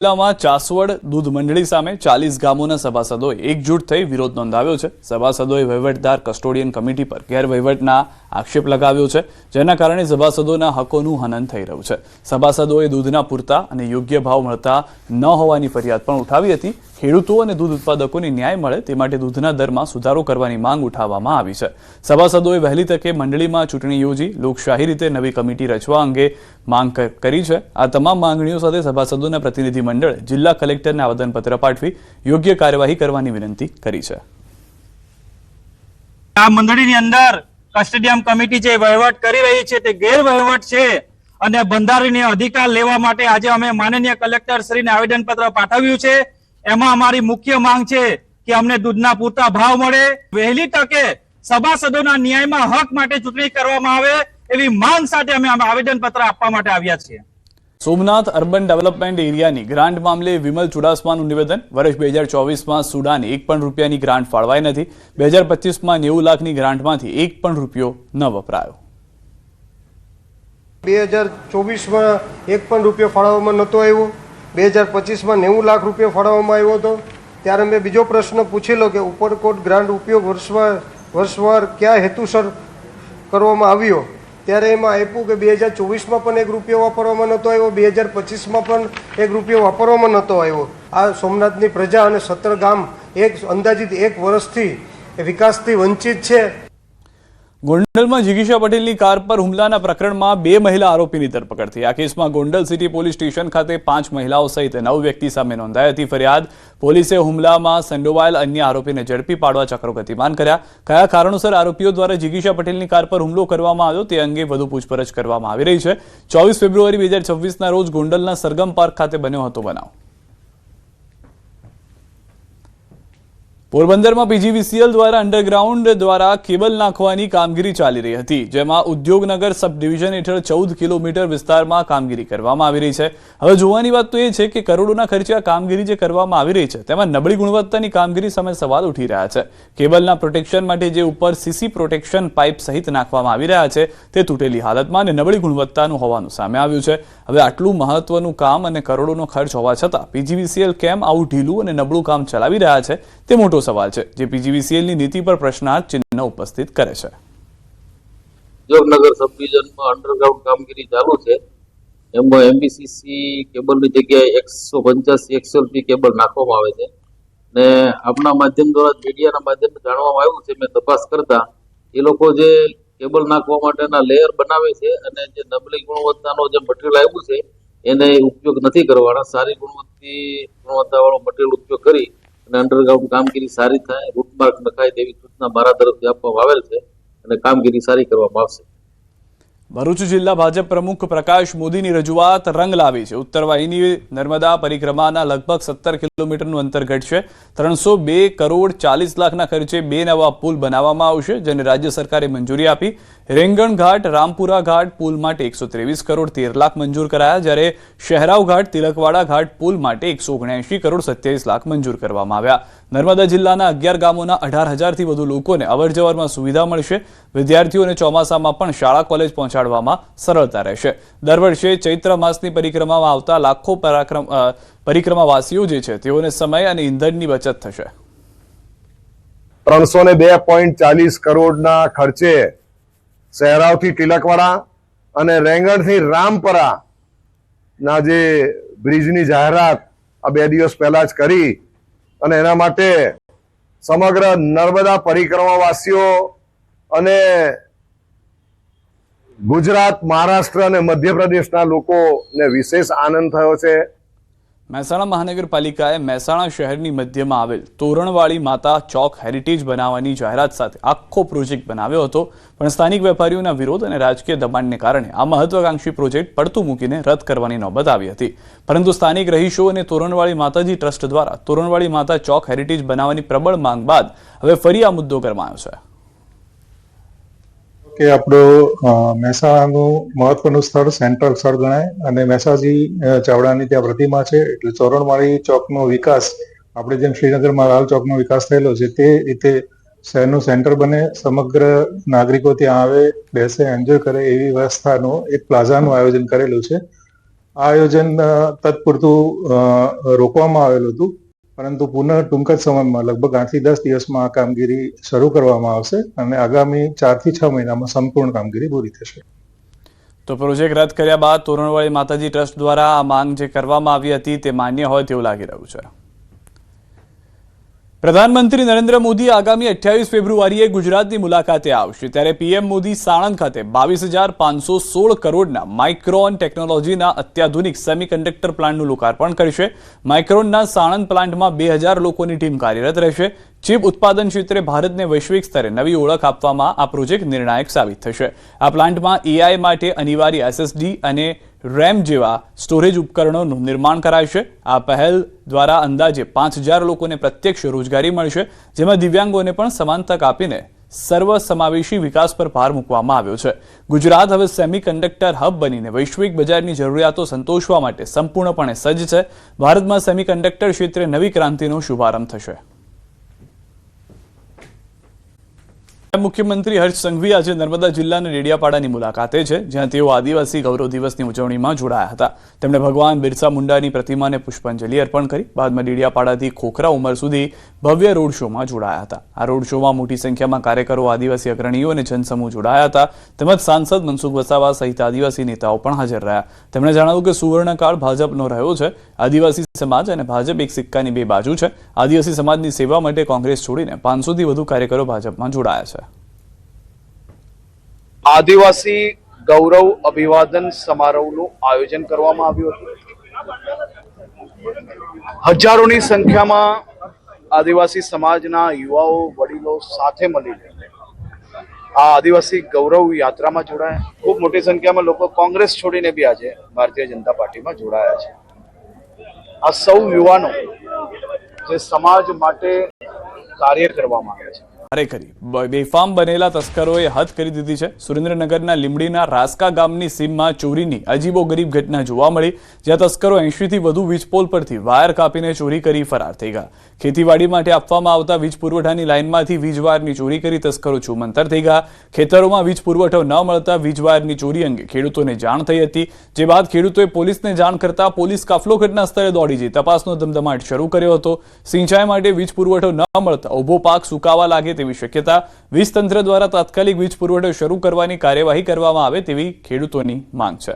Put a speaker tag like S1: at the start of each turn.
S1: જિલ્લામાં ચાસવડ દૂધ મંડળી સામે 40 ગામોના સભાસદોએ એકજૂટ થઈ વિરોધ નોંધાવ્યો છે। સભાસદોએ વહીવટદાર કસ્ટોડિયન કમિટી પર ગેરવહીવટના આક્ષેપ લગાવ્યો છે, જેના કારણે સભાસદોના હકોનું હનન થઈ રહ્યું છે। સભાસદોએ દૂધના પૂરતા અને યોગ્ય ભાવ મળતા ન હોવાની ફરિયાદ પણ ઉઠાવી હતી। ખેડૂતો અને દૂધ ઉત્પાદકોને ન્યાય મળે તે માટે દૂધના દરમાં સુધારો કરવાની માંગ ઉઠાવવામાં આવી છે। સભાસદોએ વહેલી તકે મંડળીમાં ચૂંટણી યોજી લોકશાહી રીતે નવી કમિટી રચવા અંગે માંગ કરી છે। આ તમામ માંગણીઓ સાથે સભાસદોના પ્રતિનિધિ મંડળે જિલ્લા કલેક્ટરને આવેદનપત્ર પાઠવી યોગ્ય કાર્યવાહી કરવાની વિનંતી કરી છે।
S2: આ મંડળીની અંદર કસ્ટોડિયન કમિટી જે વહીવટ કરી રહી છે તે ગેરવહીવટ છે અને બંધારણીય અધિકાર લેવા માટે આજે અમે માનનીય કલેક્ટર શ્રીને આવેદનપત્ર પાઠવ્યું છે। એમાં અમારી મુખ્ય માંગ છે કે અમને દૂધના પૂરતા ભાવ મળે, વહેલી તકે સભાસદોના ન્યાયમાં હક માટે ચૂંટણી કરવામાં આવે એવી માંગ સાથે અમે આવેદનપત્ર આપવા માટે આવ્યા છીએ।
S1: સોમનાથ અર્બન ડેવલપમેન્ટ એરિયાની ગ્રાન્ટ મામલે વિમલ ચુડાસમાનું નિવેદન। વર્ષ 2024માં સુડાને એક પણ રૂપિયાની ગ્રાન્ટ ફાળવાઈ નથી। 2025માં 90 લાખની ગ્રાન્ટમાંથી એક પણ રૂપિયો ન વપરાયો।
S3: 2024માં એક પણ રૂપિયો ફાળવવામાં નહોતો આવ્યો। 2025માં 90 લાખ રૂપિયા ફાળવવામાં આવ્યો હતો। ત્યારે મેં બીજો પ્રશ્ન પૂછેલો કે ઉપરકોટ ગ્રાન્ટ ઉપયોગ વર્ષવાર કયા હેતુસર કરવામાં આવ્યો, ત્યારે એમાં આપ્યું કે 2024માં પણ એક રૂપિયો વાપરવામાં નહોતો આવ્યો, 2025માં પણ એક રૂપિયો વાપરવામાં નહોતો આવ્યો। આ સોમનાથની પ્રજા અને 17 ગામ અંદાજિત એક વર્ષથી વિકાસથી વંચિત છે।
S1: ગોંડલમાં જિગીશા પટેલની કાર પર હુમલાના પ્રકરણમાં 2 મહિલા આરોપીની ધરપકડ થઈ। આ કેસમાં ગોંડલ સિટી પોલીસ સ્ટેશન ખાતે 5 મહિલાઓ સહિત 9 વ્યક્તિ સામે નોંધાઈ હતી ફરિયાદ। પોલીસે હુમલામાં સંડોવાયેલ અન્ય આરોપીને ઝડપી પાડવા ચક્રો ગતિમાન કર્યા। કયા કારણોસર આરોપીઓ દ્વારા જિગીશા પટેલની કાર પર હુમલો કરવામાં આવ્યો તે અંગે વધુ પૂછપરછ કરવામાં આવી રહી છે। 24 ફેબ્રુઆરી 2026ના રોજ ગોંડલના સરગમ પાર્ક ખાતે બન્યો હતો બનાવ। પોરબંદરમાં પીજીવીસીએલ દ્વારા અંડરગ્રાઉન્ડ દ્વારા કેબલ નાખવાની કામગીરી ચાલી રહી હતી, જેમાં ઉદ્યોગનગર સબ ડિવિઝન હેઠળ 14 કિલોમીટર વિસ્તારમાં કામગીરી કરવામાં આવી રહી છે। હવે જોવાની વાત તો એ છે કે કરોડોના ખર્ચે આ કામગીરી જે કરવામાં આવી રહી છે તેમાં નબળી ગુણવત્તાની કામગીરી સામે સવાલ ઉઠી રહ્યા છે। કેબલના પ્રોટેક્શન માટે જે ઉપર સીસી પ્રોટેક્શન પાઇપ સહિત નાખવામાં આવી રહ્યા છે તે તૂટેલી હાલતમાં અને નબળી ગુણવત્તાનું હોવાનું સામે આવ્યું છે। હવે આટલું મહત્વનું કામ અને કરોડોનો ખર્ચ હોવા છતાં પીજીવીસીએલ કેમ આવું ઢીલું અને નબળું કામ ચલાવી રહ્યા છે તે મોટો સવાલ છે, જે પીજીવીસીએલની નીતિ પર પ્રશ્નાર્થ ચિહ્ન ઉપસ્થિત કરે છે।
S4: ઉદ્યોગનગર સબ ડિવિઝનમાં અંડરગ્રાઉન્ડ કામગીરી ચાલુ છે। એમાં એમબીસીસી કેબલની જગ્યાએ 185 એક્સએલપી કેબલ નાખવામાં આવે છે ને આપના માધ્યમ દ્વારા મીડિયાના માધ્યમથી જાણવામાં આવ્યું છે, મેં તપાસ કરતા એ લોકો જે કેબલ નાખવા માટેના લેયર બનાવે છે અને જે નબળી ગુણવત્તાનો જે મટીરિયલ આવ્યું છે એને ઉપયોગ નથી કરવાના। સારી ગુણવત્તાવાળો મટીરિયલ ઉપયોગ કરી અને અંડરગ્રાઉન્ડ કામગીરી સારી થાય, રૂટમાર્ક નખાય તેવી સૂચના મારા તરફથી આપવામાં આવેલ છે અને કામગીરી સારી કરવામાં આવશે।
S1: ભરૂચ જિલ્લા ભાજપ પ્રમુખ પ્રકાશ મોદીની રજૂઆત રંગ લાવી છે। ઉત્તર વાહિની નર્મદા પરિક્રમાના લગભગ 17 કિલોમીટરનું અંતર ઘટશે। 302 કરોડ 40 લાખના ખર્ચે 2 નવા પુલ બનાવવામાં આવશે, જેને રાજ્ય સરકારે મંજૂરી આપી। રેંગણ ઘાટ રામપુરા ઘાટ પુલ માટે 123 કરોડ 13 લાખ મંજૂર કરાયા, જ્યારે શહેરાવ ઘાટ તિલકવાડા ઘાટ પુલ માટે 179 કરોડ 27 લાખ મંજૂર કરવામાં આવ્યા। નર્મદા જિલ્લાના 11 ગામોના 18,000થી વધુ લોકોને અવરજવરમાં સુવિધા મળશે। વિદ્યાર્થીઓને ચોમાસામાં પણ શાળા કોલેજ પહોંચાડવામાં સરળતા રહેશે। દર વર્ષે ચૈત્ર માસની પરિક્રમામાં આવતા લાખો પરિક્રમાવાસીઓ જે છે તેઓને સમય અને ઈંધણની બચત થશે।
S5: 302.40 કરોડના ખર્ચે શહેરાવથી તિલકવાડા અને રેંગણથી રામપરા ના જે બ્રિજની જાહેરાત આ 2 દિવસ પહેલા જ કરી અને એના માટે સમગ્ર નર્મદા પરિક્રમાવાસીઓ અને ગુજરાત, મહારાષ્ટ્ર અને મધ્યપ્રદેશના લોકોને વિશેષ આનંદ થયો છે।
S1: મહેસાણા મહાનગરપાલિકાએ મહેસાણા શહેરની મધ્યમાં આવેલ તોરણવાળી માતા ચોક હેરિટેજ બનાવવાની જાહેરાત સાથે આખો પ્રોજેક્ટ બનાવ્યો હતો, પણ સ્થાનિક વેપારીઓના વિરોધ અને રાજકીય દબાણને કારણે આ મહત્વાકાંક્ષી પ્રોજેક્ટ પડતું મૂકીને રદ કરવાની નોબત આવી હતી। પરંતુ સ્થાનિક રહીશો અને તોરણવાળી માતાજી ટ્રસ્ટ દ્વારા તોરણવાળી માતા ચોક હેરિટેજ બનાવવાની પ્રબળ માંગ બાદ હવે ફરી આ મુદ્દો ગરમાયો છે।
S6: કે આપણું મહેસાણાનું મહત્વનું સ્થળ સેન્ટ્રલ સ્થળ ગણાય અને મહેસાજી ચાવડાની ત્યાં પ્રતિમા છે, એટલે તોરણવાળી ચોકનો વિકાસ આપણે જેમ શ્રીનગરમાં લાલ ચોકનો વિકાસ થયેલો છે તે રીતે શહેરનું સેન્ટર બને, સમગ્ર નાગરિકો ત્યાં આવે, બેસે, એન્જોય કરે એવી વ્યવસ્થાનું એક પ્લાઝાનું આયોજન કરેલું છે। આ આયોજન તત્પૂરતું રોકવામાં આવેલું હતું, પરંતુ પુનઃ ટૂંક જ સમયમાં લગભગ 8 થી 10 દિવસમાં આ કામગીરી શરૂ કરવામાં આવશે અને આગામી 4 થી 6 મહિનામાં સંપૂર્ણ કામગીરી પૂરી થશે.
S1: તો પ્રોજેક્ટ રદ કર્યા બાદ તોરણવાળી માતાજી ટ્રસ્ટ દ્વારા આ માંગ જે કરવામાં આવી હતી તે માન્ય હોય તેવું લાગી રહ્યું છે. પ્રધાનમંત્રી નરેન્દ્ર મોદી આગામી 28 ફેબ્રુઆરીએ ગુજરાતની મુલાકાતે આવશે, ત્યારે પીએમ મોદી સાણંદ ખાતે 22,516 કરોડના માઇક્રોન ટેકનોલોજીના અત્યાધુનિક સેમિકન્ડક્ટર પ્લાન્ટનું લોકાર્પણ કરશે. માઇક્રોનના સાણંદ પ્લાન્ટમાં 2000 લોકોની ટીમ કાર્યરત રહેશે. ચીપ ઉત્પાદન ક્ષેત્રે ભારતને વૈશ્વિક સ્તરે નવી ઓળખ આપવામાં આ પ્રોજેક્ટ નિર્ણાયક સાબિત થશે. આ પ્લાન્ટમાં એઆઈ માટે અનિવાર્ય એસએસડી અને રેમ જેવા સ્ટોરેજ ઉપકરણોનું નિર્માણ કરાશે. આ પહેલ દ્વારા અંદાજે 5000 લોકોને પ્રત્યક્ષ રોજગારી મળશે, જેમાં દિવ્યાંગોને પણ સમાન તક આપીને સર્વસમાવેશી વિકાસ પર ભાર મૂકવામાં આવ્યો છે. ગુજરાત હવે સેમિકન્ડક્ટર હબ બનીને વૈશ્વિક બજારની જરૂરિયાતો સંતોષવા માટે સંપૂર્ણપણે સજ્જ છે. ભારતમાં સેમિકન્ડક્ટર ક્ષેત્રે નવી ક્રાંતિનો શુભારંભ થશે. મુખ્યમંત્રી હર્ષ સંઘવી આજે નર્મદા જિલ્લાના ડેડિયાપાડાની મુલાકાતે છે, જ્યાં તેઓ આદિવાસી ગૌરવ દિવસની ઉજવણીમાં જોડાયા હતા. તેમણે ભગવાન બિરસા મુંડાની પ્રતિમાને પુષ્પાંજલિ અર્પણ કરી. બાદમાં ડેડિયાપાડાથી ખોખરા ઉંમર સુધી ભવ્ય રોડ શોમાં જોડાયા હતા. આ રોડ શોમાં મોટી સંખ્યામાં કાર્યકરો, આદિવાસી અગ્રણીઓ અને જનસમૂહ જોડાયા હતા, તેમજ સાંસદ મનસુખ વસાવા સહિત આદિવાસી નેતાઓ પણ હાજર રહ્યા. તેમણે જણાવ્યું કે સુવર્ણકાળ ભાજપનો રહ્યો છે. આદિવાસી સમાજ અને ભાજપ એક સિક્કાની બે બાજુ છે. આદિવાસી સમાજની સેવા માટે કોંગ્રેસ છોડીને 500 થી વધુ કાર્યકરો ભાજપમાં જોડાયા છે.
S7: આદિવાસી ગૌરવ અભિવાદન સમારોહનું આયોજન કરવામાં આવ્યું હતું. હજારોની સંખ્યામાં આદિવાસી સમાજના યુવાઓ, વડીલો સાથે મળીને આ આદિવાસી ગૌરવ યાત્રામાં જોડાયા. ખૂબ મોટી સંખ્યામાં લોકો કોંગ્રેસ છોડીને બી આજે ભારતીય જનતા પાર્ટીમાં જોડાયા છે. આ સૌ યુવાનો જે સમાજ માટે કાર્ય કરવા માંગે છે.
S1: બેફામ બનેલા તસ્કરોએ હદ કરી દીધી છે. સુરેન્દ્રનગરના લીમડીના રાસકા ગામની સીમમાં ચોરીની અજીબોગરીબ ઘટના જોવા મળી, જ્યાં તસ્કરો 80 થી વધુ વીજપોલ પરથી વાયર કાપીને ચોરી કરી ફરાર થઈ ગયા. ખેતીવાડી માટે આપવામાં આવતા વીજ પુરવઠાની લાઇનમાંથી વીજવાયરની ચોરી કરી તસ્કરો છૂમંતર થઈ ગયા. ખેતરોમાં વીજ પુરવઠો ન મળતા વીજવાયરની ચોરી અંગે ખેડૂતોને જાણ થઈ હતી, જે બાદ ખેડૂતોએ પોલીસને જાણ કરતા પોલીસ કાફલો ઘટના સ્થળે દોડી જઈ તપાસનો ધમધમાટ શરૂ કર્યો હતો. સિંચાઈ માટે વીજ પુરવઠો ન મળતા ઉભો પાક સુકાવા લાગે તેવી શક્યતા. વીજ તંત્ર દ્વારા તાત્કાલિક વીજ પુરવઠો શરૂ કરવાની કાર્યવાહી કરવામાં આવે તેવી ખેડૂતોની માંગ છે.